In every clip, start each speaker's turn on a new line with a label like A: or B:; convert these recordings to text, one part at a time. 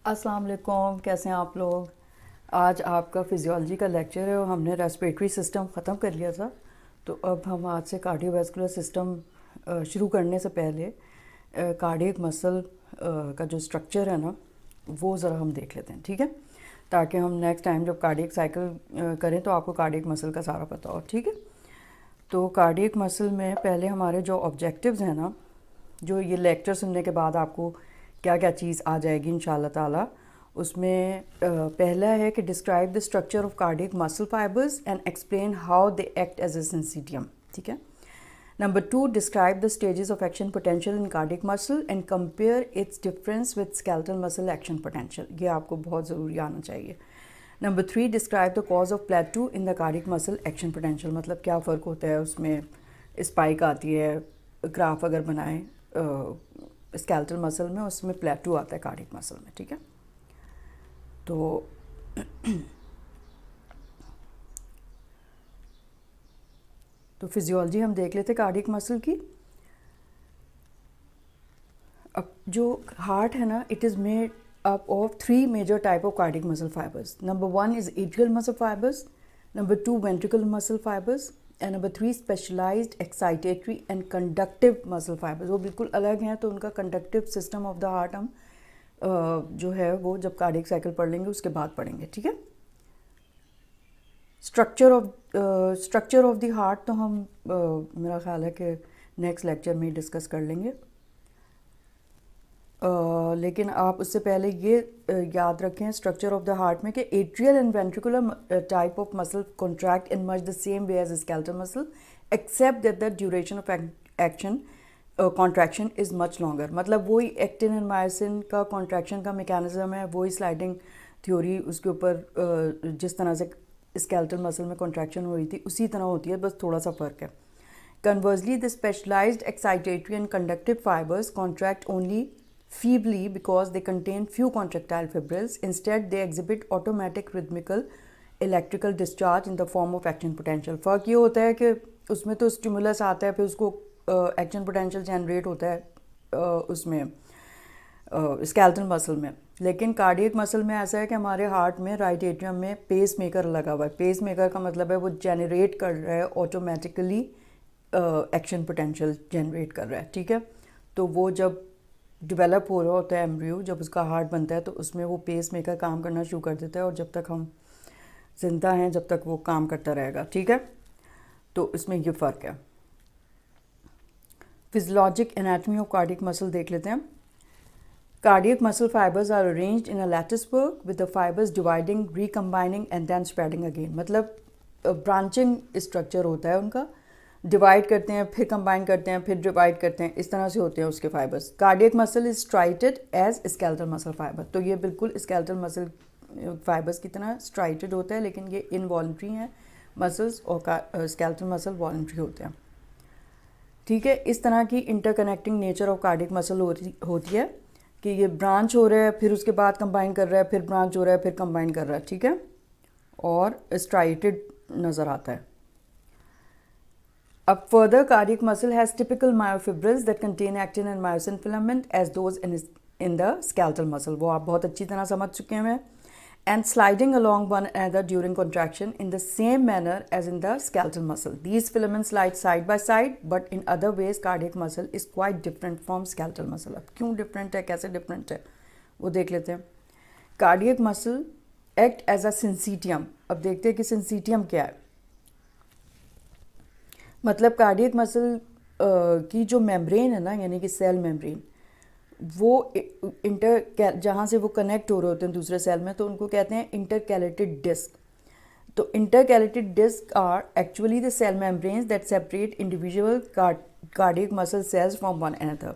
A: अस्सलाम वालेकुम, कैसे हैं आप लोग। आज आपका फिजियोलॉजी का लेक्चर है और हमने रेस्पिरेटरी सिस्टम ख़त्म कर लिया था। तो अब हम आज से कार्डियोवैस्कुलर सिस्टम शुरू करने से पहले कार्डियक मसल का जो स्ट्रक्चर है ना, वो ज़रा हम देख लेते हैं, ठीक है, ताकि हम नेक्स्ट टाइम जब कार्डियक साइकिल करें तो आपको कार्डियक मसल का सारा पता हो, ठीक है। तो कार्डियक मसल में पहले हमारे जो ऑब्जेक्टिव्स हैं ना, जो ये लेक्चर सुनने के बाद आपको क्या क्या चीज़ आ जाएगी इंशाल्लाह ताला, उसमें पहला है कि describe the structure of cardiac muscle fibers and explain how they act as a syncytium, ठीक है। Number 2, describe the stages of action potential in cardiac muscle and compare its difference with skeletal muscle action potential, ये आपको बहुत ज़रूरी आना चाहिए। Number 3, describe the cause of plateau in the cardiac muscle action potential, मतलब क्या फ़र्क होता है उसमें, स्पाइक आती है, ग्राफ अगर बनाएं स्केलेटल मसल में, उसमें प्लेटू आता है कार्डियक मसल में, ठीक है। तो तो फिजियोलॉजी हम देख लेते कार्डियक मसल की। अब जो हार्ट है ना, it is made up of 3 major type of cardiac muscle fibers. Number 1 is atrial muscle fibers, number 2 ventricular muscle fibers and number 3 specialized excitatory and conductive muscle fibers. वो बिल्कुल अलग हैं, तो उनका conductive system of the heart हम जो है वो जब कार्डियक साइकिल पढ़ लेंगे उसके बाद पढ़ेंगे, ठीक है। स्ट्रक्चर ऑफ द हार्ट तो हम मेरा ख्याल है कि नेक्स्ट लेक्चर में डिस्कस कर लेंगे। लेकिन आप उससे पहले ये याद रखें स्ट्रक्चर ऑफ द हार्ट में कि atrial and ventricular type of muscle contract in much the same way as skeletal muscle except that the duration of action contraction is much longer. मतलब वही एक्टिन एंड मायोसिन का contraction का mechanism है, वही sliding theory उसके ऊपर जिस तरह से स्केलेटल मसल में कॉन्ट्रैक्शन हो रही थी उसी तरह होती है, बस थोड़ा सा फ़र्क है। Conversely, the specialized excitatory and conductive fibers contract only feebly because they contain few contractile fibrils. Instead, they exhibit automatic rhythmical electrical discharge in the form of action potential. फ़र्क ये होता है कि उसमें तो स्टिमुलस आता है, फिर उसको एक्शन पोटेंशियल जनरेट होता है उसमें स्केलेटल मसल में। लेकिन कार्डियक मसल में ऐसा है कि हमारे हार्ट में राइट एट्रियम में पेस मेकर लगा हुआ है। पेस मेकर का मतलब है वो जनरेट कर रहा है ऑटोमेटिकली, एक्शन पोटेंशियल जनरेट कर रहा है, ठीक है। तो वो जब डेवलप हो रहा होता है एम्ब्रियो, जब उसका हार्ट बनता है तो उसमें वो पेस मेकर काम करना शुरू कर देता है और जब तक हम जिंदा हैं जब तक वो काम करता रहेगा, ठीक है। तो इसमें ये फ़र्क है। Physiologic anatomy of cardiac muscle देख लेते हैं। Cardiac muscle fibres are arranged in a lattice work with the fibres dividing, recombining and then spreading again. मतलब ब्रांचिंग स्ट्रक्चर होता है उनका, डिवाइड करते हैं फिर कंबाइन करते हैं फिर डिवाइड करते हैं, इस तरह से होते हैं उसके fibers. Cardiac muscle is striated as skeletal muscle fiber, तो ये बिल्कुल स्केलेटल मसल फाइबर्स की तरह स्ट्राइटेड होता है, लेकिन ये इनवॉल्ट्री हैं मसल्स और स्केलेटल मसल वॉल्ट्री होते हैं, ठीक है। इस तरह की interconnecting nature of cardiac muscle होती है कि ये ब्रांच हो रहा है फिर उसके बाद कंबाइन कर रहा है, फिर ब्रांच हो रहा है फिर कंबाइन कर रहा है, ठीक है, और स्ट्राइटेड नज़र आता है। अब further, cardiac muscle has typical myofibrils that contain actin and myosin filament as those in the skeletal muscle. वो आप बहुत अच्छी तरह समझ चुके हैं। And sliding along one another during contraction in the same manner as in the skeletal muscle. These filaments slide side by side, but in other ways cardiac muscle is quite different from skeletal muscle. अब क्यों different है, कैसे different है, वो देख लेते हैं। Cardiac muscle act as a syncytium. अब देखते हैं कि syncytium क्या है। मतलब कार्डियक मसल की जो मेम्ब्रेन है ना, यानी कि सेल मेम्ब्रेन, वो जहाँ से वो कनेक्ट हो रहे होते हैं दूसरे सेल में, तो उनको कहते हैं इंटरकैलेटेड डिस्क। तो intercalated disc are actually the cell membranes that separate individual cardiac muscle cells from one another.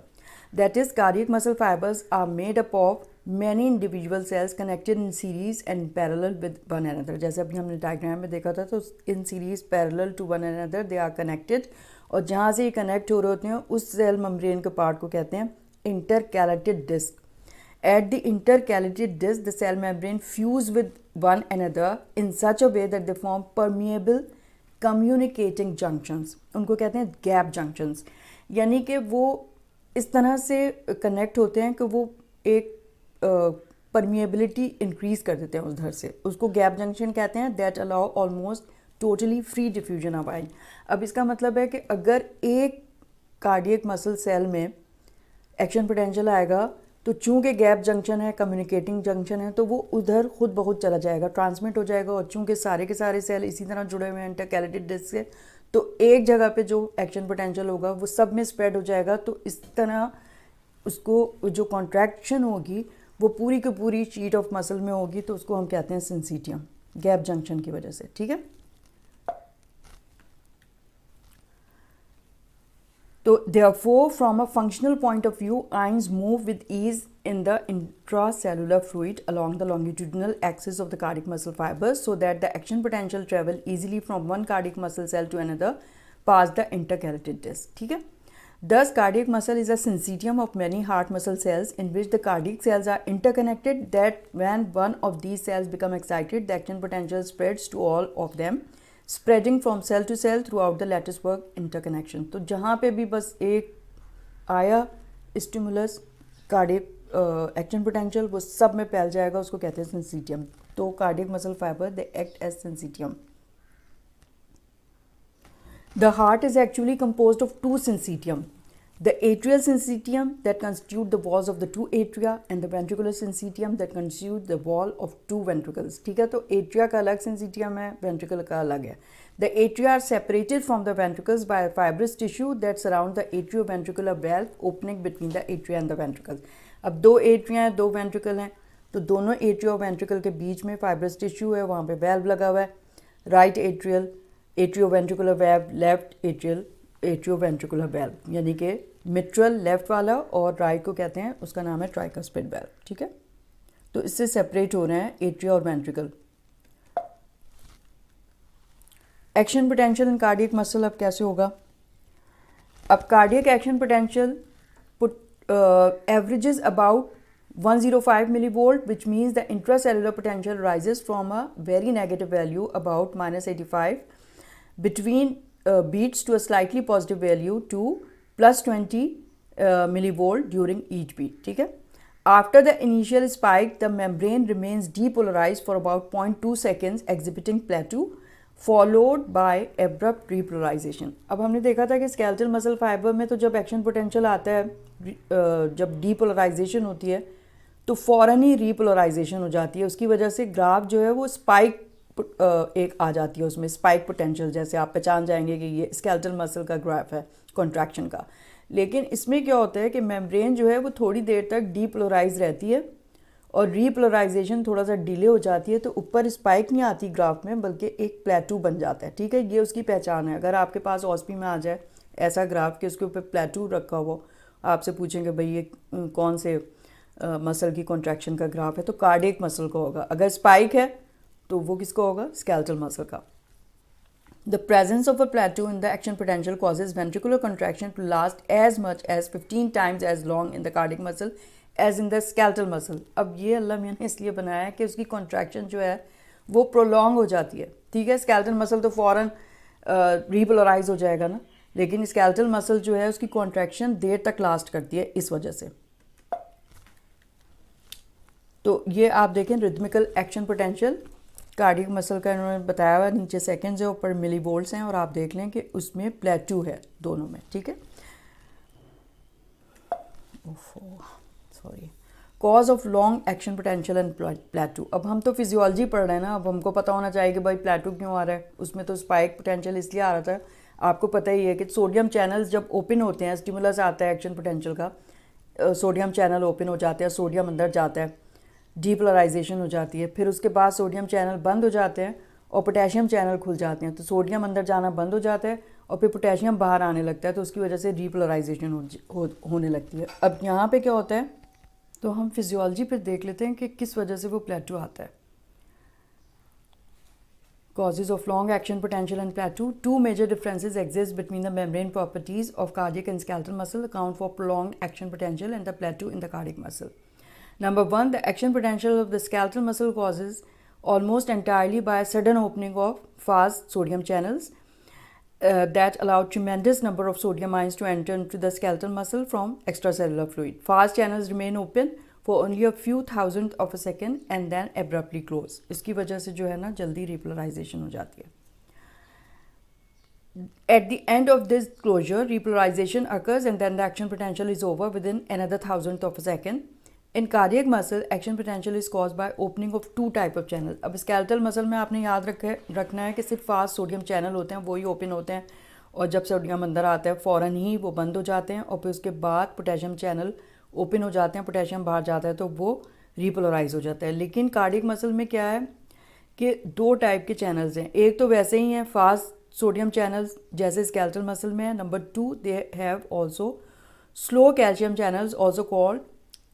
A: That is cardiac muscle fibres are made up of many individual cells connected in series and parallel with one another. जैसे अभी हमने diagram में देखा था, तो in series parallel to one another they are connected, और जहाँ से ये कनेक्ट हो रहे होते हैं उस सेल मेम्ब्रेन के पार्ट को कहते हैं intercalated disc. At the intercalated disc the cell membrane fuse with one another in such a way that they form permeable communicating junctions. उनको कहते हैं gap junctions, यानी कि वो इस तरह से कनेक्ट होते हैं कि वो एक परमिएबिलिटी इंक्रीज कर देते हैं उधर से, उसको गैप जंक्शन कहते हैं, that allow almost totally free diffusion of ion. अब इसका मतलब है कि अगर एक कार्डियक मसल सेल में एक्शन पोटेंशियल आएगा तो चूंकि गैप जंक्शन है, कम्युनिकेटिंग जंक्शन है, तो वो उधर खुद बहुत चला जाएगा, ट्रांसमिट हो जाएगा। और चूंकि सारे के सारे सेल इसी तरह जुड़े हुए हैं इंटरकैलेटेड डिस्क से, तो एक जगह पे जो एक्शन पोटेंशियल होगा वो सब में स्प्रेड हो जाएगा। तो इस तरह उसको जो कॉन्ट्रैक्शन होगी वो पूरी की पूरी शीट ऑफ मसल में होगी, तो उसको हम कहते हैं सिंसीटियम, गैप जंक्शन की वजह से। ठीक है, तो therefore from a functional point of view, ions move with ease in the intracellular fluid along the longitudinal axis of the cardiac muscle fibers, so that the action potential travel easily from one cardiac muscle cell to another past the intercalated disc. ठीक है, thus cardiac muscle is a syncytium of many heart muscle cells in which the cardiac cells are interconnected, that when one of these cells become excited, the action potential spreads to all of them, spreading from cell to cell throughout the lattice work interconnection. तो जहाँ पे भी बस एक आया stimulus cardiac action potential, वो सब में फैल जाएगा, उसको कहते हैं सिंसीटियम। तो cardiac muscle fiber they act as syncytium. The heart is actually composed of two syncytium, the atrial syncytium that constitute the walls of the two atria and the ventricular syncytium that constitute the wall of two ventricles. ठीक है, तो atria का अलग syncytium है, ventricle का अलग है। The atria are separated from the ventricles by a fibrous tissue that surround the atrioventricular valve opening between the atria and the ventricles. अब दो atria हैं, दो ventricle हैं, तो दोनों atria और ventricle के बीच में fibrous tissue है, वहाँ पे valve लगा हुआ है। right atrial atrioventricular valve, left atrioventricular valve, यानी कि मिट्रल लेफ्ट वाला और राइट को कहते हैं, उसका नाम है ट्राइकस्पिड वेल्व। ठीक है, तो इससे सेपरेट हो रहे हैं एट्रिया और ventricle. Action potential in cardiac muscle अब कैसे होगा? अब cardiac action potential averages about 105 millivolt, which means the intracellular potential rises from a very negative value about -85 between beats to a slightly positive value to +20 millivolt during each beat. ठीक है, after the initial spike the membrane remains depolarized for about 0.2 seconds exhibiting plateau followed by abrupt repolarization. अब हमने देखा था कि skeletal muscle fibre में तो जब एक्शन पोटेंशियल आता है, जब डीपोलराइजेशन होती है तो फ़ौरन ही रीपोलराइजेशन हो जाती है। उसकी वजह से ग्राफ जो है वो स्पाइक एक आ जाती है, उसमें स्पाइक पोटेंशियल, जैसे आप पहचान जाएंगे कि ये स्केलेटल मसल का ग्राफ है कॉन्ट्रैक्शन का। लेकिन इसमें क्या होता है कि मेम्ब्रेन जो है वो थोड़ी देर तक डीपोलराइज रहती है और रीपोलराइजेशन थोड़ा सा डिले हो जाती है, तो ऊपर स्पाइक नहीं आती ग्राफ में, बल्कि एक प्लेटू बन जाता है। ठीक है, ये उसकी पहचान है। अगर आपके पास ऑस्पी में आ जाए ऐसा ग्राफ कि उसके ऊपर प्लेटू रखा हुआ, आपसे पूछेंगे भाई ये कौन से मसल की कॉन्ट्रैक्शन का ग्राफ है, तो कार्डियक मसल का होगा। अगर स्पाइक है तो वो किसका होगा? स्केलेटल मसल का। The presence of a plateau in the action potential causes ventricular contraction to last as much as 15 times as long in the cardiac muscle as in the skeletal muscle. अब ये अल्लाह मियाँ ने इसलिए बनाया है कि उसकी कॉन्ट्रैक्शन जो है वो प्रोलॉन्ग हो जाती है। ठीक है, स्केलेटल मसल तो फ़ौरन रीपोलराइज हो जाएगा ना, लेकिन स्केलेटल मसल जो है उसकी कॉन्ट्रैक्शन देर तक लास्ट करती है इस वजह से। तो ये आप देखें rhythmical action potential cardiac muscle का इन्होंने बताया हुआ, नीचे सेकंड्स है, ऊपर मिली वोल्ट्स हैं, और आप देख लें कि उसमें प्लेटू है दोनों में। ठीक है, sorry, cause of long action potential and प्लेटू। अब हम तो फिजियोलॉजी पढ़ रहे हैं ना, अब हमको पता होना चाहिए कि भाई प्लेटू क्यों आ रहा है। उसमें तो स्पाइक पोटेंशियल इसलिए आ रहा था, आपको पता ही है कि सोडियम चैनल्स जब ओपन होते हैं, स्टिमुलस आता है एक्शन पोटेंशियल का, सोडियम चैनल ओपन हो जाते हैं, सोडियम अंदर जाता है, डीपोलराइजेशन हो जाती है, फिर उसके बाद सोडियम चैनल बंद हो जाते हैं और पोटेशियम चैनल खुल जाते हैं, तो सोडियम अंदर जाना बंद हो जाता है और फिर पोटेशियम बाहर आने लगता है, तो उसकी वजह से डीपोलराइजेशन होने लगती है। अब यहाँ पे क्या होता है, तो हम फिजियोलॉजी पे देख लेते हैं कि किस वजह से वो प्लेटू आता है। Causes of long action potential and plateau. Two major differences exist between the membrane properties of cardiac and skeletal muscle account for prolonged action potential and the plateau in the cardiac muscle. Number one, the action potential of the skeletal muscle causes almost entirely by a sudden opening of fast sodium channels that allow tremendous number of sodium ions to enter into the skeletal muscle from extracellular fluid. Fast channels remain open for only a few thousand of a second and then abruptly close. इसकी वजह से जो है ना जल्दी repolarisation हो जाती है। At the end of this closure, repolarization occurs and then the action potential is over within another thousandth of a second. In cardiac muscle, action potential is caused by opening of two type of channel. अब skeletal muscle में आपने याद रखना है कि सिर्फ fast sodium channel होते हैं, वही ओपन होते हैं, और जब सोडियम अंदर आता है फ़ौरन ही वो बंद हो जाते हैं, और फिर उसके बाद पोटेशियम चैनल ओपन हो जाते हैं, पोटेशियम बाहर जाता है तो वो रिपोलराइज हो जाता है। लेकिन कार्डियक मसल में क्या है कि दो टाइप के चैनल्स हैं। एक तो वैसे ही हैं फास्ट सोडियम चैनल्स जैसे स्केलेटल मसल में है। Number two, they have also slow calcium channels also called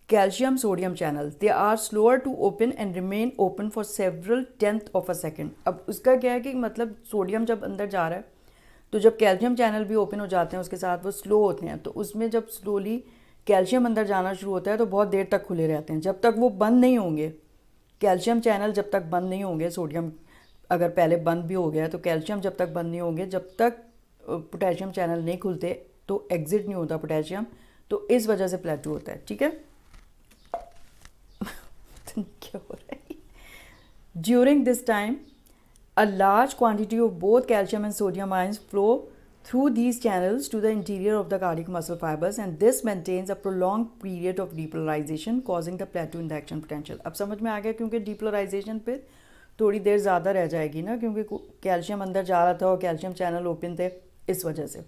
A: calcium sodium channels. They are slower to open and remain open for several tenth of a second. अब उसका क्या है कि मतलब sodium जब अंदर जा रहा है तो जब कैल्शियम चैनल भी ओपन हो जाते हैं उसके साथ वो स्लो होते हैं, तो उसमें जब स्लोली कैल्शियम अंदर जाना शुरू होता है तो बहुत देर तक खुले रहते हैं। जब तक वो बंद नहीं होंगे, कैल्शियम चैनल जब तक बंद नहीं होंगे, सोडियम अगर पहले बंद भी हो गया तो कैल्शियम जब तक बंद नहीं होंगे, जब तक पोटेशियम चैनल नहीं खुलते तो एग्जिट नहीं होता पोटेशियम, तो इस वजह से प्लेटू होता है। ठीक है, क्या हो रहा है? During this time a large quantity of both calcium and sodium ions flow through these channels to the interior of the cardiac muscle fibers, and this maintains a prolonged period of depolarization causing the plateau in the action potential. अब समझ में आ गया, क्योंकि depolarization पे थोड़ी देर ज़्यादा रह जाएगी ना, क्योंकि कैल्शियम अंदर जा रहा था और कैल्शियम चैनल ओपन थे, इस वजह से।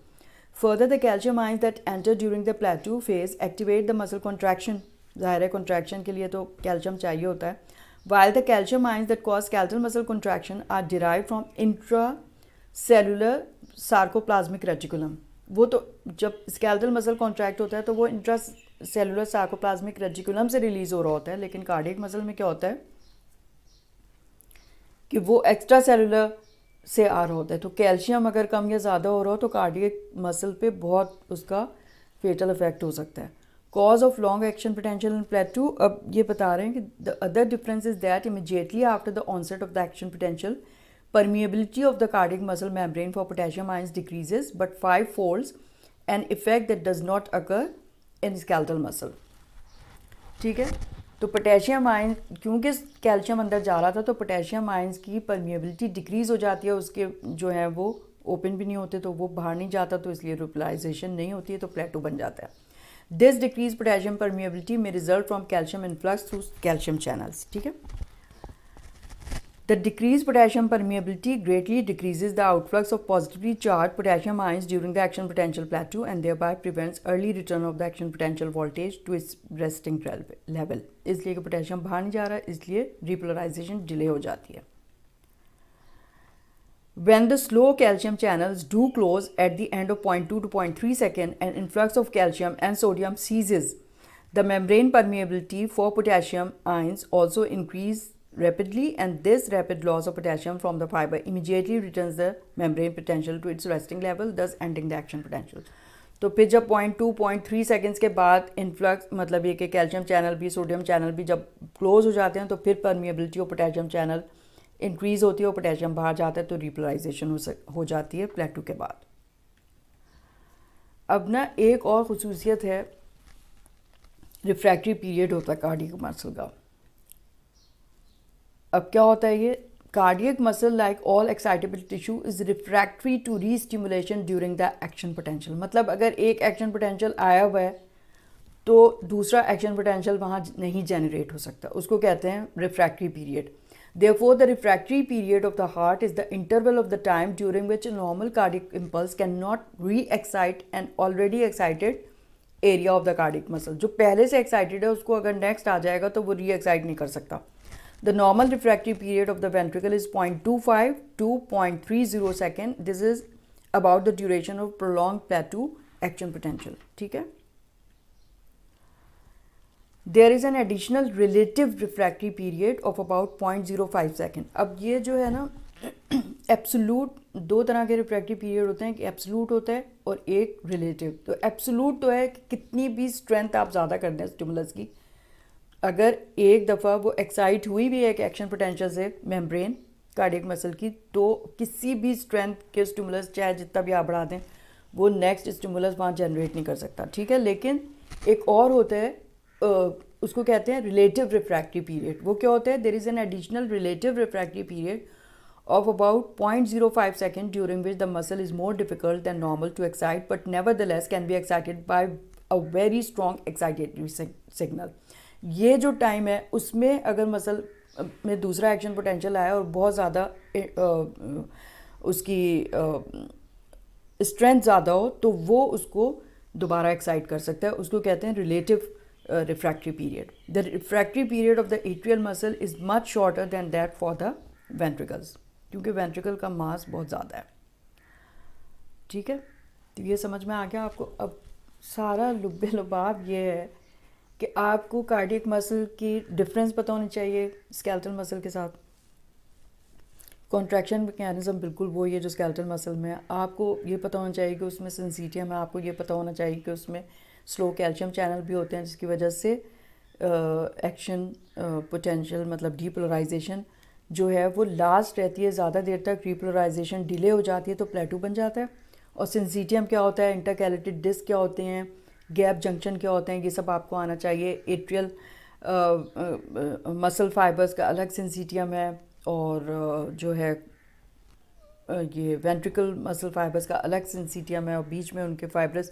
A: Further, the calcium ions that enter during the plateau phase activate the muscle contraction. ज़ाहिर है contraction के लिए तो कैल्शियम चाहिए होता है। While the calcium ions that cause skeletal muscle contraction are derived from intracellular sarcoplasmic reticulum. वो तो जब skeletal muscle contract होता है तो वो intracellular sarcoplasmic reticulum से रिलीज़ हो रहा होता है, लेकिन cardiac muscle में क्या होता है कि वो एक्स्ट्रा सेलुलर से आ रहा होता है। तो कैल्शियम अगर कम या ज़्यादा हो रहा हो तो कार्डियक मसल पे बहुत उसका फेटल इफेक्ट हो सकता है। Cause of long action potential in plateau, अब ये बता रहे हैं कि the other difference is that immediately after the onset of the action potential permeability of the cardiac muscle membrane for potassium ions decreases but five-folds, an effect that does not occur in skeletal muscle. ठीक है, तो potassium ion, क्योंकि calcium अंदर जा रहा था तो potassium ions की परमिएबिलिटी डिक्रीज़ हो जाती है, उसके जो है वो ओपन भी नहीं होते तो वो बाहर नहीं जाता, तो इसलिए रिपोलराइजेशन नहीं होती है, तो प्लेटो बन जाता है। दिस डिक्रीज पोटेशियम परमिएबिलिटी में result from calcium influx through calcium channels. ठीक है, the decreased potassium permeability greatly decreases the outflux of positively charged potassium ions during the action potential plateau and thereby prevents early return of the action potential voltage to its resting level. इसलिए कि potassium बाहर नहीं जा रहा है, इसलिए repolarization delay हो जाती है। When the slow calcium channels do close at the end of 0.2 to 0.3 second, an influx of calcium and sodium ceases. The membrane permeability for potassium ions also increase rapidly, and this rapid loss of potassium from the fiber immediately returns the membrane potential to its resting level, thus ending the action potential. तो फिर जब 0.2 0.3 seconds के बाद influx, मतलब ये कि calcium channel भी sodium channel भी जब क्लोज हो जाते हैं तो फिर permeability of potassium channel increase होती है और पोटेशियम बाहर जाता है, तो रिपोलराइजेशन हो जाती है प्लेटो के बाद। अब ना एक और ख़ुसूसियत है, रिफ्रैक्टरी पीरियड होता है कार्डियक मसल का। अब क्या होता है, ये cardiac muscle like all excitable tissue is refractory to restimulation during the action potential. मतलब अगर एक एक्शन पोटेंशियल आया हुआ है तो दूसरा एक्शन पोटेंशियल वहाँ नहीं जनरेट हो सकता, उसको कहते हैं refractory period. Therefore, the refractory period of the heart is the interval of the time during which a normal cardiac impulse cannot re-excite an already excited area of the cardiac muscle. जो पहले से excited है उसको अगर next आ जाएगा तो वो re-excite नहीं कर सकता। The normal refractory period of the ventricle is 0.25 to 0.30 second. This is about the duration of prolonged plateau action potential. ठीक है? There is an additional relative refractory period of about 0.05 second. अब ये जो है ना एब्सोलूट, दो तरह के रिफ्रैक्टरी पीरियड होते हैं, कि एब्सोलूट होता है और एक रिलेटिव। तो एब्सोलूट तो है कि कितनी भी स्ट्रेंथ आप ज़्यादा कर दें स्टिमुलस की, अगर एक दफ़ा वो एक्साइट हुई भी है कि एक्शन पोटेंशियल से मेम्ब्रेन कार्डियक मसल की, तो किसी भी स्ट्रेंथ के स्टिमुलस चाहे जितना भी आप बढ़ा दें वो नेक्स्ट स्टिमुलस वहाँ जनरेट नहीं कर सकता। ठीक है, लेकिन एक और होता है उसको कहते हैं रिलेटिव रिफ्रैक्टरी पीरियड। वो क्या होता है? There is an additional relative refractory period of about 0.05 second during which the muscle is more difficult than normal to excite but nevertheless can be excited by a very strong excitatory signal। ये जो time है उसमें अगर muscle में दूसरा action potential आया और बहुत ज़्यादा उसकी स्ट्रेंथ ज़्यादा हो तो वो उसको दोबारा एक्साइट कर सकता है। उसको कहते हैं relative refractory period. The refractory period of the atrial muscle is much shorter than that for the ventricles, क्योंकि वेंट्रिकल का मास बहुत ज़्यादा है। ठीक है, तो ये समझ में आ गया आपको। अब सारा लुब्बे लुबाब ये है कि आपको कार्डियक मसल की डिफरेंस पता होनी चाहिए स्केलेटल मसल के साथ। कॉन्ट्रैक्शन मैकेनिज्म बिल्कुल वही है जो स्केलेटल मसल में है। आपको ये पता होना चाहिए कि उसमें सिंसीटियम है। आपको ये पता होना चाहिए कि उसमें स्लो कैल्शियम चैनल भी होते हैं, जिसकी वजह से एक्शन पोटेंशियल मतलब डीपोलराइजेशन जो है वो लास्ट रहती है ज़्यादा देर तक। रिपोलराइजेशन डिले हो जाती है तो प्लेटू बन जाता है। और सिंसीटियम क्या होता है, इंटरकैलेटेड डिस्क क्या होते हैं, गैप जंक्शन क्या होते हैं, ये सब आपको आना चाहिए। एट्रियल मसल फाइबर्स का अलग सिंसीटियम है और जो है ये वेंट्रिकल मसल फाइबर्स का अलग सिंसीटियम है और बीच में उनके फाइब्रस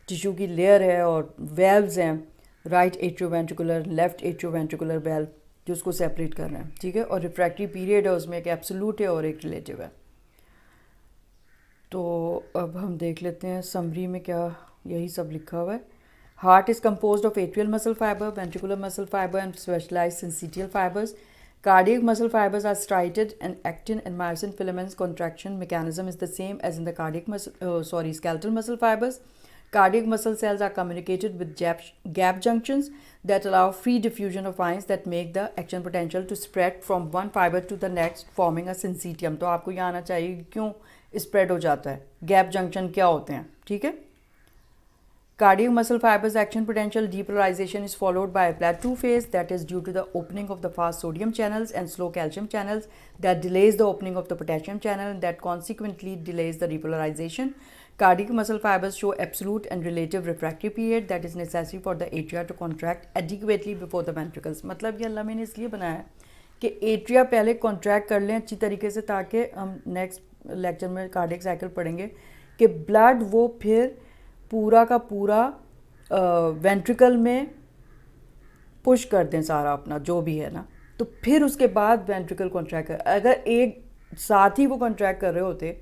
A: टिश्यू की लेयर है और वेल्व्स हैं, right atrioventricular, left atrioventricular valve जो उसको सेपरेट कर रहे हैं। ठीक है, और रिफ्रैक्टरी पीरियड है उसमें एक एब्सोल्यूट है और एक रिलेटिव है। तो अब हम देख लेते हैं समरी में क्या यही सब लिखा हुआ है। Heart is composed of atrial muscle fiber, ventricular muscle fiber and specialized syncytial fibers. Cardiac muscle fibers are striated and actin and myosin filaments contraction mechanism is the same as in the skeletal muscle fibers. Cardiac muscle cells are communicated with gap junctions that allow free diffusion of ions that make the action potential to spread from one fiber to the next, forming a syncytium। तो आपको ये आना चाहिए क्यों spread हो जाता है, gap junction क्या होते हैं। ठीक है, cardiac muscle fibers action potential depolarization is followed by a plateau phase that is due to the opening of the fast sodium channels and slow calcium channels that delays the opening of the potassium channel and that consequently delays the repolarization. Cardiac muscle fibers show absolute and relative refractory period that is necessary for the atria to contract adequately before the ventricles। मतलब ये अल्लाह मैंने इसलिए बनाया है कि atria पहले contract कर लें अच्छी तरीके से, ताकि हम नेक्स्ट लेक्चर में कार्डियक साइकिल पढ़ेंगे कि ब्लड वो फिर पूरा का पूरा वेंट्रिकल में पुश कर दें सारा अपना जो भी है ना, तो फिर उसके बाद वेंट्रिकल कॉन्ट्रैक्ट कर। अगर एक साथ ही वो कॉन्ट्रैक्ट कर रहे होते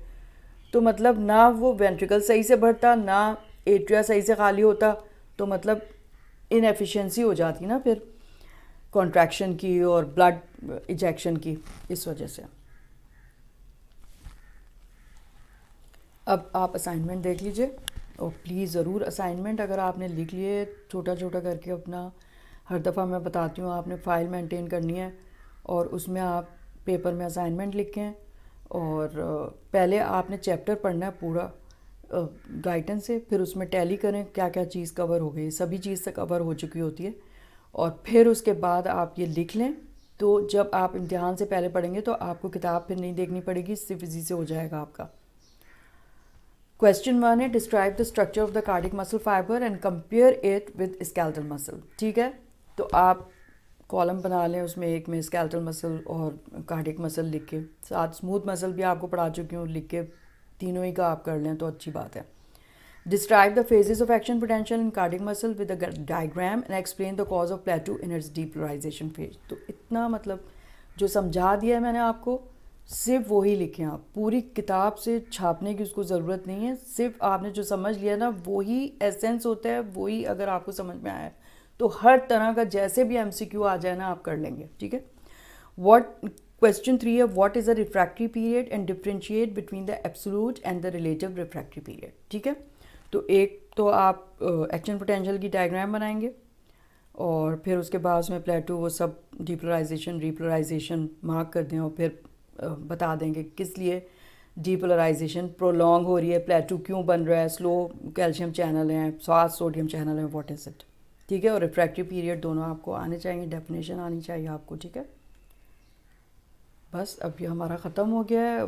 A: तो मतलब ना वो वेंट्रिकल सही से भरता ना एट्रिया सही से खाली होता, तो मतलब इनएफिशिएंसी हो जाती ना फिर कॉन्ट्रैक्शन की और ब्लड इजेक्शन की, इस वजह से। अब आप असाइनमेंट देख लीजिए और प्लीज़ ज़रूर असाइनमेंट अगर आपने लिख लिए छोटा छोटा करके अपना, हर दफ़ा मैं बताती हूँ आपने फ़ाइल मेंटेन करनी है और उसमें आप पेपर में असाइनमेंट लिखें। और पहले आपने चैप्टर पढ़ना है पूरा गाइडेंस से, फिर उसमें टैली करें क्या क्या चीज़ कवर हो गई, सभी चीज़ से कवर हो चुकी होती है। और फिर उसके बाद आप ये लिख लें, तो जब आप इम्तिहान से पहले पढ़ेंगे तो आपको किताब फिर नहीं देखनी पड़ेगी, सिर्फ इसी से हो जाएगा आपका। क्वेश्चन 1 है describe the structure of the cardiac muscle fiber and compare it with skeletal muscle. ठीक है, तो आप कॉलम बना लें, उसमें एक में स्केलेटल मसल और कार्डिक मसल लिख के, साथ स्मूथ मसल भी आपको पढ़ा चुकी हूँ, लिख के तीनों ही का आप कर लें तो अच्छी बात है। Describe the phases of action potential in cardiac muscle with a diagram and explain the cause of plateau in its depolarization phase. तो इतना मतलब जो समझा दिया है मैंने आपको, सिर्फ वही लिखें आप, पूरी किताब से छापने की उसको ज़रूरत नहीं है। सिर्फ आपने जो समझ लिया ना वही एसेंस होता है, वही अगर आपको समझ में आया तो हर तरह का जैसे भी एमसीक्यू आ जाए ना आप कर लेंगे। ठीक है, क्वेश्चन 3 है what is a refractory period and differentiate between the absolute and the relative refractory period. ठीक है, तो एक तो आप एक्शन पोटेंशियल की डायग्राम बनाएंगे और फिर उसके बाद उसमें प्लेटू वो सब डीपोलराइजेशन रीपोलराइजेशन मार्क कर दें और फिर बता देंगे किस लिए डीपोलराइजेशन प्रोलॉन्ग हो रही है, प्लेटू क्यों बन रहा है, स्लो कैल्शियम चैनल हैं, फास्ट सोडियम चैनल है, व्हाट इज़ इट। ठीक है, और रिफ्रैक्टरी पीरियड दोनों आपको आने चाहिए, डेफिनेशन आनी चाहिए आपको। ठीक है, बस अब ये हमारा ख़त्म हो गया है।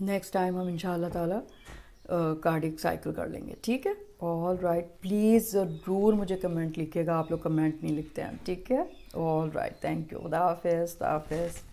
A: नेक्स्ट टाइम हम इंशाअल्लाह ताला कार्डियक साइकिल कर लेंगे, ठीक है। ऑल राइट, प्लीज़ ज़रूर मुझे कमेंट लिखिएगा, आप लोग कमेंट नहीं लिखते हैं, ठीक है। ऑल राइट, थैंक यू, खुदा हाफिज़, खुदा हाफिज़।